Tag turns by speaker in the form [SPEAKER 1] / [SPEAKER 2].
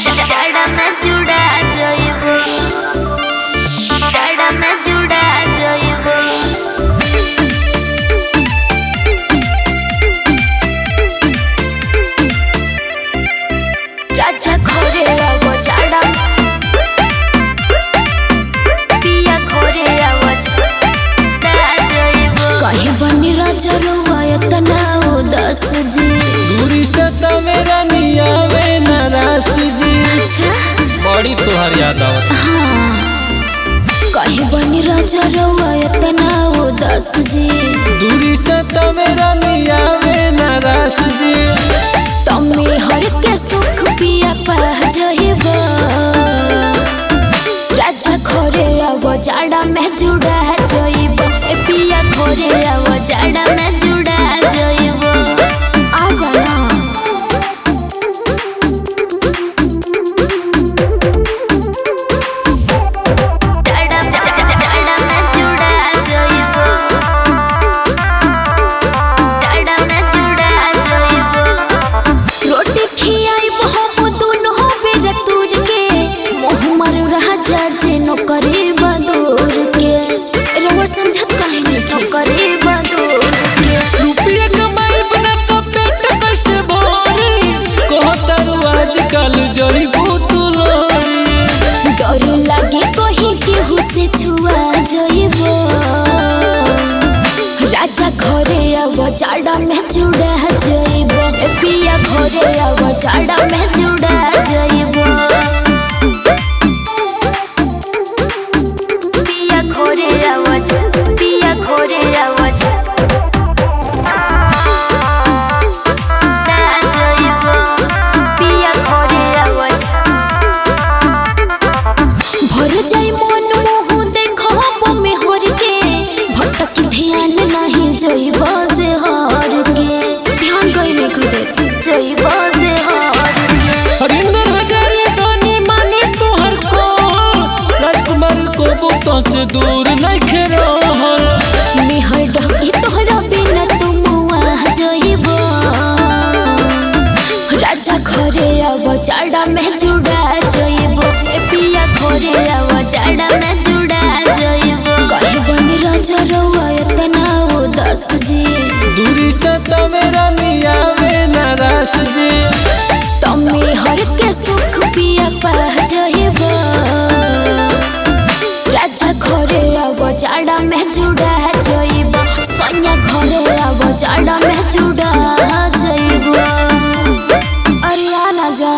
[SPEAKER 1] जाड़ा में जुड़ा जाइबो, जाड़ा में जुड़ा जाइबो। राजा घरे आवो जाड़ा, पिया घरे आवो जाड़ा जाइबो। कहीं बनी राजा रुआ इतना उदास जी,
[SPEAKER 2] दूरी से तो मेरा नियावे नाराज जी। बड़ी तुहार याद आवत।
[SPEAKER 1] कहीं बनी राजा रुआ इतना उदास जी,
[SPEAKER 2] दूरी से तो मेरा नियावे नाराज जी।
[SPEAKER 1] तमे हर के सुख पिया पा जाइबो। राजा घरे आवो जाड़ा में जुड़ा जाइबो, पिया घरे आवो जाड़ा में जुड़ा जाइबो। आ जाना नौकरी बदूर के रवा समझत काहे नहीं नौकरी बदूर के।
[SPEAKER 2] रुपया कमाई बना तो पेट कैसे भरी, कहतारू आजकल जइबू तू लोरी।
[SPEAKER 1] डर लागे कहीं केहू से छुआ जाइबो। राजा घरे आवो जाड़ा में जुड़ा जाइबो, पिया घरे आवो जाड़ा में जुड़ा जाइबो।
[SPEAKER 2] से दूर नहीं रहल,
[SPEAKER 1] निहर डकी तोहरा बिना तुम आ जाइबो। राजा घरे आवो जाड़ा में जुड़ा जाइबो, पिया घरे आवो जाड़ा में जुड़ा जाइबो। कहीं बनी राजा रुआ इतना उदास जी,
[SPEAKER 2] दूरी से तो मेरा नियावे नाराज जी।
[SPEAKER 1] तमे हर के सुख पिया पा जाइबो। राजा घरे आवो जाड़ा में जुड़ा जाइबो, सैया घरे आवो जाड़ा में जुड़ा जाइबो। अरे आ ना जा।